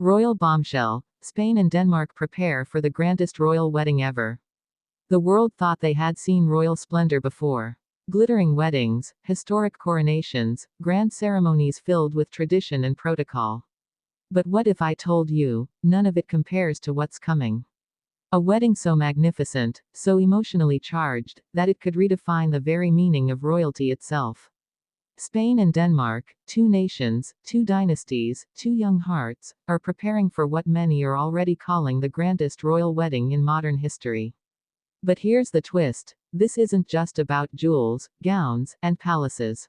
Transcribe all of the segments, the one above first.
Royal bombshell. Spain and Denmark prepare for the grandest royal wedding ever. The world thought they had seen royal splendor before. Glittering weddings, historic coronations, grand ceremonies filled with tradition and protocol. But what if I told you, none of it compares to what's coming? A wedding so magnificent, so emotionally charged, that it could redefine the very meaning of royalty itself. Spain and Denmark, two nations, two dynasties, two young hearts, are preparing for what many are already calling the grandest royal wedding in modern history. But here's the twist: this isn't just about jewels, gowns, and palaces.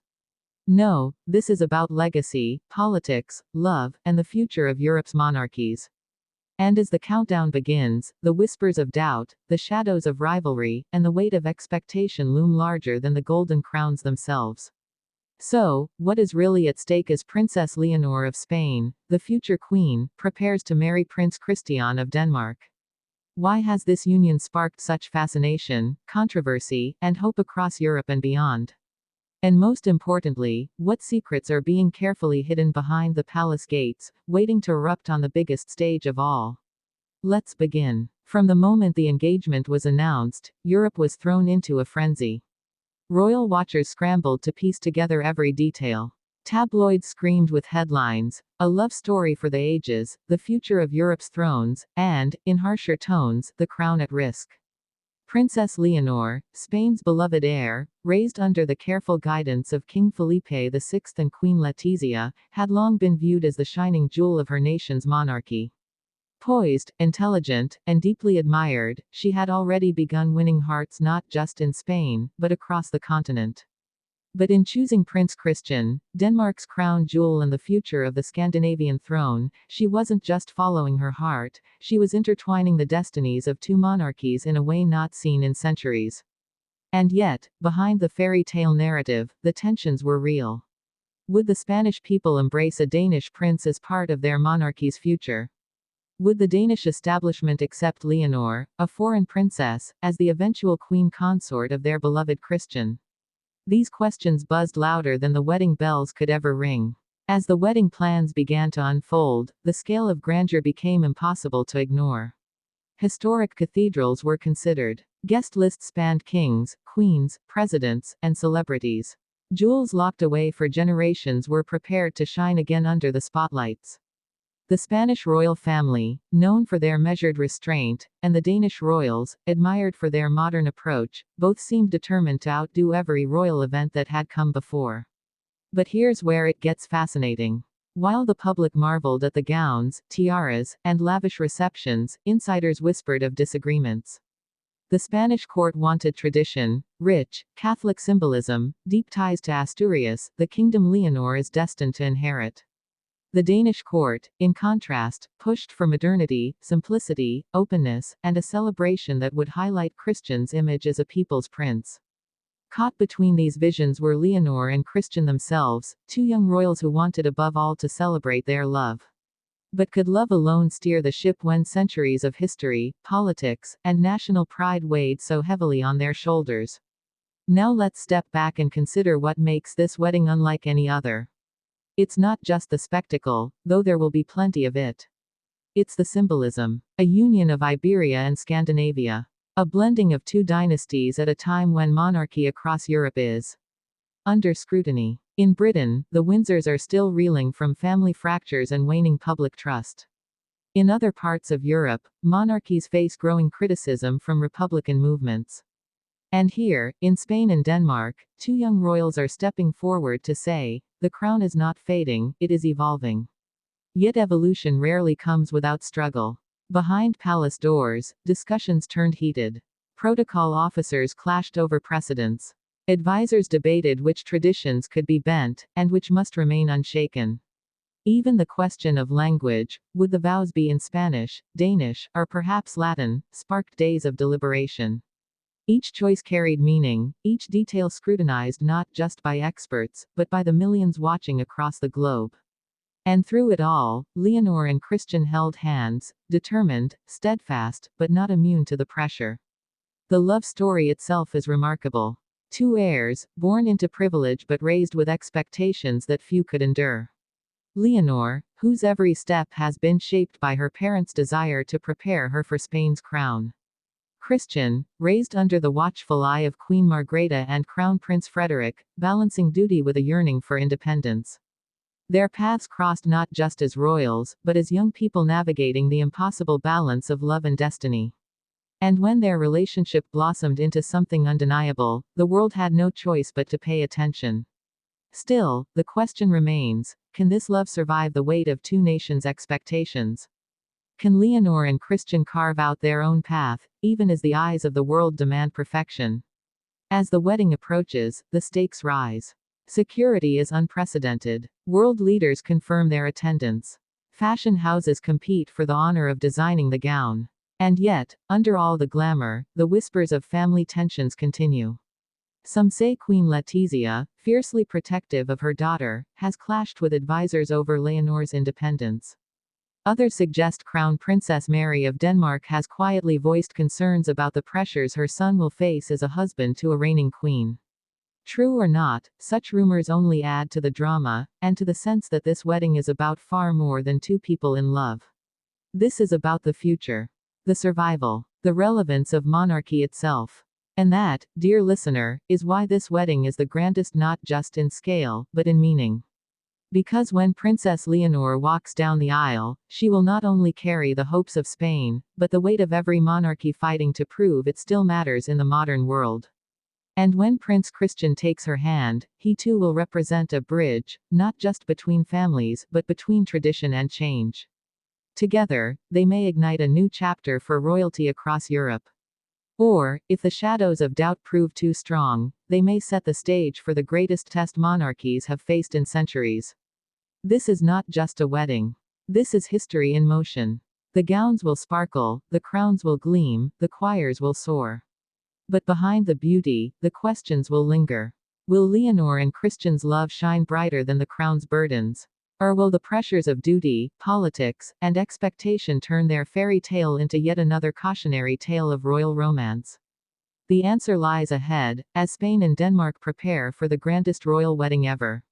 No, this is about legacy, politics, love, and the future of Europe's monarchies. And as the countdown begins, the whispers of doubt, the shadows of rivalry, and the weight of expectation loom larger than the golden crowns themselves. So, what is really at stake as Princess Leonor of Spain, the future queen, prepares to marry Prince Christian of Denmark? Why has this union sparked such fascination, controversy, and hope across Europe and beyond? And most importantly, what secrets are being carefully hidden behind the palace gates, waiting to erupt on the biggest stage of all? Let's begin. From the moment the engagement was announced, Europe was thrown into a frenzy. Royal watchers scrambled to piece together every detail. Tabloids screamed with headlines, "A love story for the ages, the future of Europe's thrones," and, in harsher tones, "the crown at risk." Princess Leonor, Spain's beloved heir, raised under the careful guidance of King Felipe VI and Queen Letizia, had long been viewed as the shining jewel of her nation's monarchy. Poised, intelligent, and deeply admired, she had already begun winning hearts not just in Spain, but across the continent. But in choosing Prince Christian, Denmark's crown jewel and the future of the Scandinavian throne, she wasn't just following her heart, she was intertwining the destinies of two monarchies in a way not seen in centuries. And yet, behind the fairy tale narrative, the tensions were real. Would the Spanish people embrace a Danish prince as part of their monarchy's future? Would the Danish establishment accept Leonor, a foreign princess, as the eventual queen consort of their beloved Christian? These questions buzzed louder than the wedding bells could ever ring. As the wedding plans began to unfold, the scale of grandeur became impossible to ignore. Historic cathedrals were considered. Guest lists spanned kings, queens, presidents, and celebrities. Jewels locked away for generations were prepared to shine again under the spotlights. The Spanish royal family, known for their measured restraint, and the Danish royals, admired for their modern approach, both seemed determined to outdo every royal event that had come before. But here's where it gets fascinating. While the public marveled at the gowns, tiaras, and lavish receptions, insiders whispered of disagreements. The Spanish court wanted tradition, rich, Catholic symbolism, deep ties to Asturias, the kingdom Leonor is destined to inherit. The Danish court, in contrast, pushed for modernity, simplicity, openness, and a celebration that would highlight Christian's image as a people's prince. Caught between these visions were Leonor and Christian themselves, two young royals who wanted above all to celebrate their love. But could love alone steer the ship when centuries of history, politics, and national pride weighed so heavily on their shoulders? Now let's step back and consider what makes this wedding unlike any other. It's not just the spectacle, though there will be plenty of it. It's the symbolism. A union of Iberia and Scandinavia. A blending of two dynasties at a time when monarchy across Europe is under scrutiny. In Britain, the Windsors are still reeling from family fractures and waning public trust. In other parts of Europe, monarchies face growing criticism from republican movements. And here, in Spain and Denmark, two young royals are stepping forward to say, the crown is not fading, it is evolving. Yet evolution rarely comes without struggle. Behind palace doors, discussions turned heated. Protocol officers clashed over precedents. Advisors debated which traditions could be bent, and which must remain unshaken. Even the question of language, would the vows be in Spanish, Danish, or perhaps Latin, sparked days of deliberation. Each choice carried meaning, each detail scrutinized not just by experts, but by the millions watching across the globe. And through it all, Leonor and Christian held hands, determined, steadfast, but not immune to the pressure. The love story itself is remarkable. Two heirs, born into privilege but raised with expectations that few could endure. Leonor, whose every step has been shaped by her parents' desire to prepare her for Spain's crown. Christian, raised under the watchful eye of Queen Margrethe and Crown Prince Frederick, balancing duty with a yearning for independence. Their paths crossed not just as royals, but as young people navigating the impossible balance of love and destiny. And when their relationship blossomed into something undeniable, the world had no choice but to pay attention. Still, the question remains, can this love survive the weight of two nations' expectations? Can Leonor and Christian carve out their own path, even as the eyes of the world demand perfection? As the wedding approaches, the stakes rise. Security is unprecedented. World leaders confirm their attendance. Fashion houses compete for the honor of designing the gown. And yet, under all the glamour, the whispers of family tensions continue. Some say Queen Letizia, fiercely protective of her daughter, has clashed with advisors over Leonor's independence. Others suggest Crown Princess Mary of Denmark has quietly voiced concerns about the pressures her son will face as a husband to a reigning queen. True or not, such rumors only add to the drama, and to the sense that this wedding is about far more than two people in love. This is about the future, the survival, the relevance of monarchy itself. And that, dear listener, is why this wedding is the grandest not just in scale, but in meaning. Because when Princess Leonor walks down the aisle, she will not only carry the hopes of Spain, but the weight of every monarchy fighting to prove it still matters in the modern world. And when Prince Christian takes her hand, he too will represent a bridge, not just between families, but between tradition and change. Together, they may ignite a new chapter for royalty across Europe. Or, if the shadows of doubt prove too strong, they may set the stage for the greatest test monarchies have faced in centuries. This is not just a wedding. This is history in motion. The gowns will sparkle, the crowns will gleam, the choirs will soar. But behind the beauty, the questions will linger. Will Leonor and Christian's love shine brighter than the crown's burdens? Or will the pressures of duty, politics, and expectation turn their fairy tale into yet another cautionary tale of royal romance? The answer lies ahead, as Spain and Denmark prepare for the grandest royal wedding ever.